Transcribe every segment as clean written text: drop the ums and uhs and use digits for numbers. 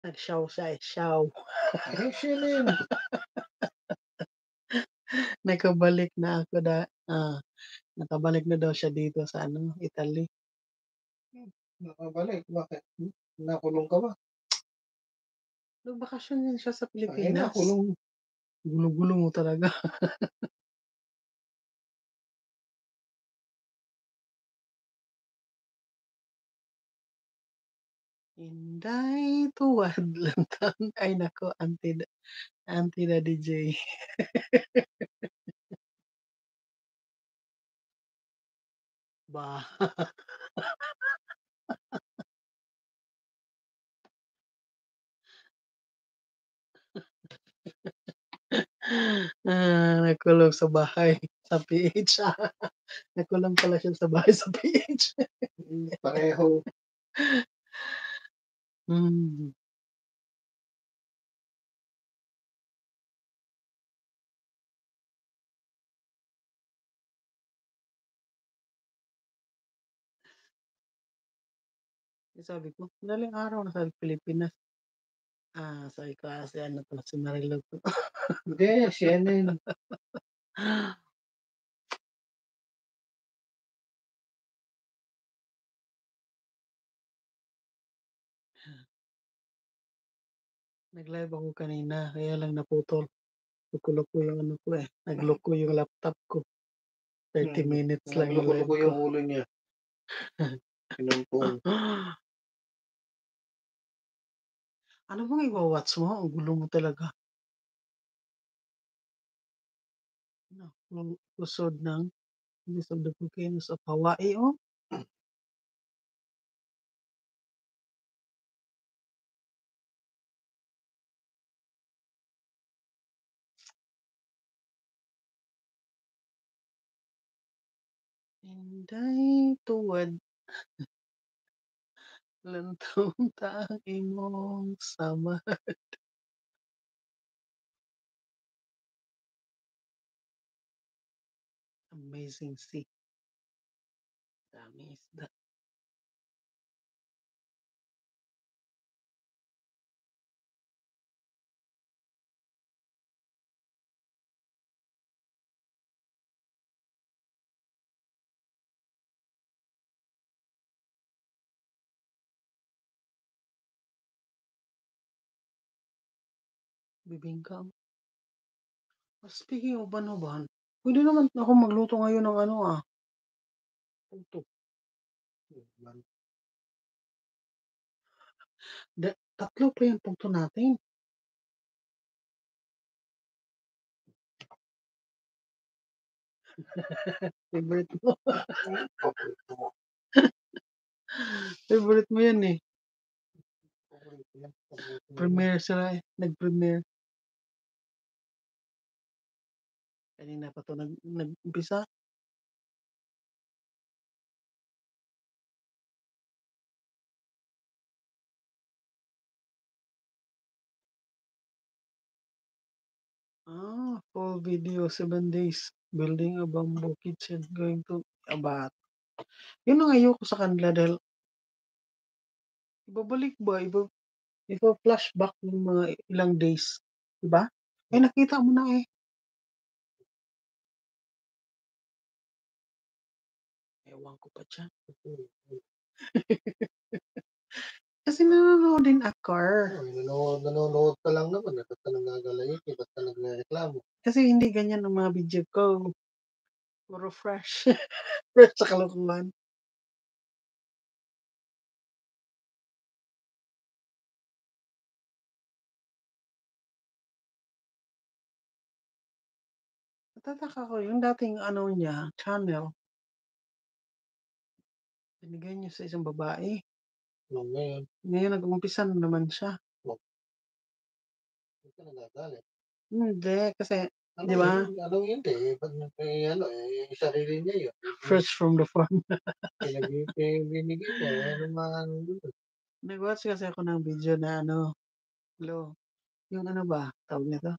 Nag-show siya, eh, show. Eh, sino yun? Nakabalik na ako nakabalik na daw siya dito sa Italy. Nakabalik, bakit? Nakulong ka ba? Nagbakasyon din siya sa Ay, Pilipinas. nakulong. Gulo-gulo mo talaga. Inday tuwad lantang ay naku, Auntie na DJ. Bah. Nakulong sa bahay sa PH. Nakulong pala siya sa bahay sa PH. Pareho. Hmm. Sabi ko, madaling araw na sa Pilipinas. Sabi ko, si ano 'to, si Marilou 'to. Hindi, si ano yun. Nag-live ako kanina, kaya lang naputol. Loko-loko yung ano ko, eh, nagloko yung laptop ko. 30 minutes lang yung live Nagloko-loko ko. yung ulo niya. Pinumpong. Ano bang iwa-watch mo? Ang gulo mo talaga. Ano, yung Pusod ng List of the Volcanoes of Hawaii, oh. Inday tuwad lantong ta ang imong sama. Amazing sea. Daming isda. Bibingka. Speaking of ano, pwede naman ako magluto ngayon ng puto. Tatlo pa yung puto natin. Favorite mo. Favorite mo yan, eh. Premiere sila, eh. Nag-premiere. Kanina pa 'to nag-umpisa. Full video, 7 days. Building a bamboo kitchen going to Abat. Yun ang ayoko sa kanila dahil ibabalik ba, iba-flashback yung mga ilang days, 'di ba? Eh, nakita mo na, eh. Ewan ko pa diyan. Kasi nanonood din ako. Nanonood ka lang naman. Ba't ka nagagalayin? Ba't ka nagrereklamo? Kasi hindi ganyan ang mga video ko. Puro fresh. Fresh sa kalokohan. Natataka ko yung dating niya, channel. Binigay niya sa isang babae. Ngayon. Ngayon nag-umpisa na naman siya. Ba't ka nagagalit? Hindi, kasi, di ba? Anong hindi? Pag sarili niya yun. Fresh from the farm. Binigay niya. Ano man. Nag-watch kasi ako ng video na yung tawag nito?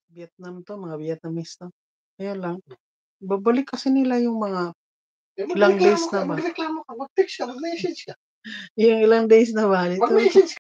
Vietnam to, mga Vietnamese to. Kaya lang, babalik kasi nila yung mga ilang days na ba? Magreklamo ka, mag-text ka, mag-message ka. Yung ilang days na ba nito? Mag-message